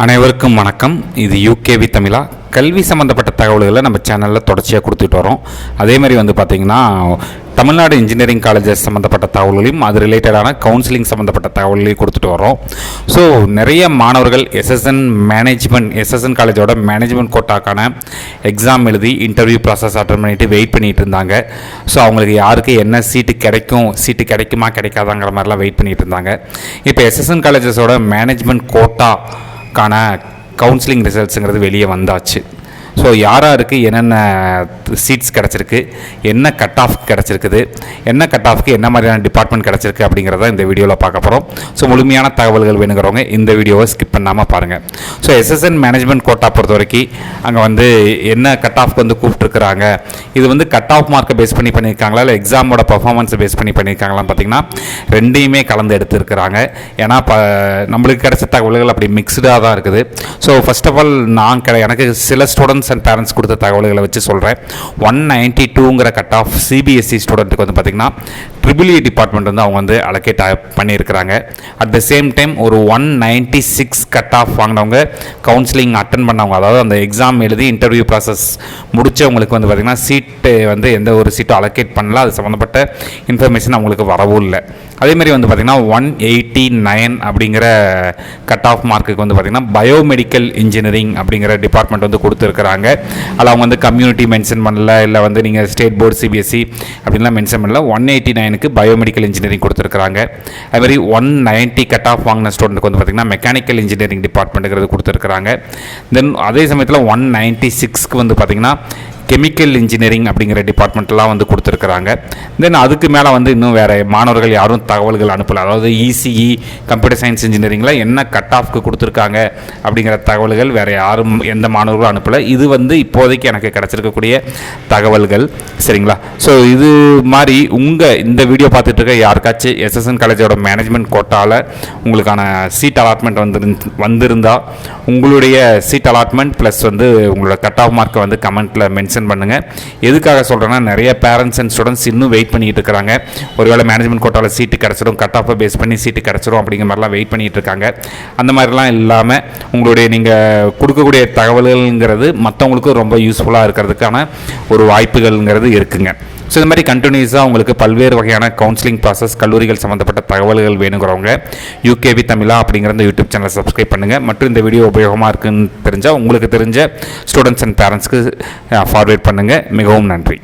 அனைவருக்கும் வணக்கம். இது யூகேவி தமிழா. கல்வி சம்மந்தப்பட்ட தகவல்களை நம்ம சேனலில் தொடர்ச்சியாக கொடுத்துட்டு வரோம். அதே மாதிரி பார்த்திங்கன்னா தமிழ்நாடு இன்ஜினியரிங் காலேஜஸ் சம்மந்தப்பட்ட தகவல்களையும் அது ரிலேட்டடான கவுன்சிலிங் சம்மந்தப்பட்ட தகவல்களையும் கொடுத்துட்டு வரோம். ஸோ நிறைய மாணவர்கள் எஸ்எஸ்என் காலேஜோட மேனேஜ்மெண்ட் கோட்டாக்கான எக்ஸாம் எழுதி இன்டர்வியூ ப்ராசஸ் அட்டன் பண்ணிட்டு வெயிட் பண்ணிகிட்டு இருந்தாங்க. ஸோ அவங்களுக்கு யாருக்கு என்ன சீட்டு கிடைக்குமா கிடைக்காதாங்கிற மாதிரிலாம் வெயிட் பண்ணிகிட்டு இருந்தாங்க. இப்போ எஸ்எஸ்என் காலேஜஸோட மேனேஜ்மெண்ட் கோட்டாக்கான கவுன்சிலிங் ரிசல்ட்ஸுங்கிறது வெளியே வந்தாச்சு. ஸோ யாருக்கு என்னென்ன சீட்ஸ் கிடச்சிருக்கு, என்ன கட் ஆஃப் கிடச்சிருக்குது, என்ன கட் ஆஃப்க்கு என்ன மாதிரியான டிபார்ட்மெண்ட் கிடச்சிருக்கு அப்படிங்கிறத இந்த வீடியோவில் பார்க்க போகிறோம். ஸோ முழுமையான தகவல்கள் வேணுங்கிறவங்க இந்த வீடியோவை ஸ்கிப் பண்ணாமல் பாருங்கள். ஸோ எஸ்எஸ்என் மேனேஜ்மெண்ட் கோட்டா பொறுத்த வரைக்கும் அங்கே என்ன கட் ஆஃப்க்கு கூப்பிட்டுருக்குறாங்க, இது கட் ஆஃப் மார்க்கை பேஸ் பண்ணி பண்ணியிருக்காங்களா இல்லை எக்ஸாமோட பர்ஃபார்மன்ஸை பேஸ் பண்ணி பண்ணியிருக்காங்களான்னு பார்த்தீங்கன்னா ரெண்டையுமே கலந்து எடுத்துருக்குறாங்க. ஏன்னா நம்மளுக்கு கிடைச்ச தகவல்கள் அப்படி மிக்ஸ்டாக தான் இருக்குது. ஸோ ஃபர்ஸ்ட் ஆஃப் ஆல் எனக்கு சில ஸ்டூடெண்ட்ஸ் அண்ட் பேரண்ட்ஸ் கொடுத்த தகவல்களை வச்சு சொல்கிறேன். 192ங்கிற கட் ஆஃப் சிபிஎஸ்சி ஸ்டூடெண்ட்டுக்கு பார்த்திங்கன்னா EEE டிபார்ட்மெண்ட் அவங்க அலோகேட் பண்ணியிருக்கிறாங்க. அட் த சேம் டைம் ஒரு 196 கட் ஆஃப் வாங்கினவங்க கவுன்சிலிங் அட்டன் பண்ணவங்க, அதாவது அந்த எக்ஸாம் எழுதி இன்டர்வியூ ப்ராசஸ் முடித்தவங்களுக்கு பார்த்திங்கன்னா சீட்டு எந்த ஒரு சீட்டும் அலோகேட் பண்ணல. அது சம்மந்தப்பட்ட இன்ஃபர்மேஷன் அவங்களுக்கு வரவும் இல்லை. அதேமாதிரி பார்த்திங்கன்னா 189 அப்படிங்கிற கட் ஆஃப் மார்க்குக்கு பார்த்திங்கன்னா பயோமெடிக்கல் இன்ஜினியரிங் அப்படிங்கிற டிபார்ட்மெண்ட் கொடுத்துருக்குறாங்க. அதில் அவங்க கம்யூனிட்டி மென்ஷன் பண்ணல, இல்லை நீங்கள் ஸ்டேட் போர்டு சிபிஎஸ்சி அப்படின்லாம் மென்ஷன் பண்ணல. 189க்கு பயோமெடிக்கல் இன்ஜினியரிங் கொடுத்துருக்குறாங்க. அதுமாதிரி 190 கட் ஆஃப் வாங்கின ஸ்டூடெண்ட்டுக்கு பார்த்திங்கன்னா மெக்கானிக்கல் இன்ஜினியரிங் டிபார்ட்மெண்ட்டுங்கிறது கொடுத்துருக்குறாங்க. தென் அதே சமயத்தில் 196க்கு பார்த்திங்கன்னா கெமிக்கல் இன்ஜினியரிங் அப்படிங்கிற டிபார்ட்மெண்ட்லாம் கொடுத்துருக்குறாங்க. தென் அதுக்கு மேலே இன்னும் வேறு மாணவர்கள் யாரும் தகவல்கள் அனுப்பலை. அதாவது இசிஇ கம்ப்யூட்டர் சயின்ஸ் இன்ஜினியரிங்கில் என்ன கட் ஆஃப்க்கு கொடுத்துருக்காங்க அப்படிங்கிற தகவல்கள் வேறு யாரும் எந்த மாணவர்களும் அனுப்பலை. இது இப்போதைக்கு எனக்கு கிடச்சிருக்கக்கூடிய தகவல்கள். சரிங்களா? ஸோ இது மாதிரி இந்த வீடியோ பார்த்துட்டு இருக்க யாருக்காச்சும் எஸ்எஸ்என் காலேஜோட மேனேஜ்மெண்ட் கோட்டாவில் உங்களுக்கான சீட் அலாட்மெண்ட் வந்திருந்தால் உங்களுடைய சீட் அலாட்மெண்ட் ப்ளஸ் உங்களோட கட் ஆஃப் மார்க்கை கமெண்ட்டில் மென்ஷன் பண்ணுங்கள். எதுக்காக சொல்கிறேன்னா நிறைய பேரண்ட்ஸ் அண்ட் ஸ்டூடெண்ட்ஸ் இன்னும் வெயிட் பண்ணிட்டு இருக்காங்க. ஒருவேளை மேனேஜ்மெண்ட் கோட்டாவில் சீட்டு கிடச்சிடும், கட் ஆஃபை பேஸ் பண்ணி சீட்டு கிடச்சிடும் அப்படிங்கிற மாதிரிலாம் வெயிட் பண்ணிட்டு இருக்காங்க. அந்த மாதிரிலாம் இல்லாமல் உங்களுடைய நீங்கள் கொடுக்கக்கூடிய தகவல்கள்ங்கிறது மற்றவங்களுக்கும் ரொம்ப யூஸ்ஃபுல்லாக இருக்கிறதுக்கான ஒரு வாய்ப்புகள்ங்கிறது இருக்குங்க. ஸோ இந்த மாதிரி கண்டினியூஸாக உங்களுக்கு பல்வேறு வகையான கவுன்சிலிங் ப்ராசஸ், கல்லூரிகள் சம்மந்தப்பட்ட தகவல்கள் வேணுங்கிறவங்க யூகேவி தமிழா அப்படிங்கிற இந்த யூடியூப் சேனலை சப்ஸ்கிரைப் பண்ணுங்கள். மற்றும் இந்த வீடியோ உபயோகமாக இருக்குன்னு தெரிஞ்சால் உங்களுக்கு தெரிஞ்ச ஸ்டூடெண்ட்ஸ் அண்ட் பேரண்ட்ஸ்க்கு ஃபார்வேர்ட் பண்ணுங்கள். மிகவும் நன்றி.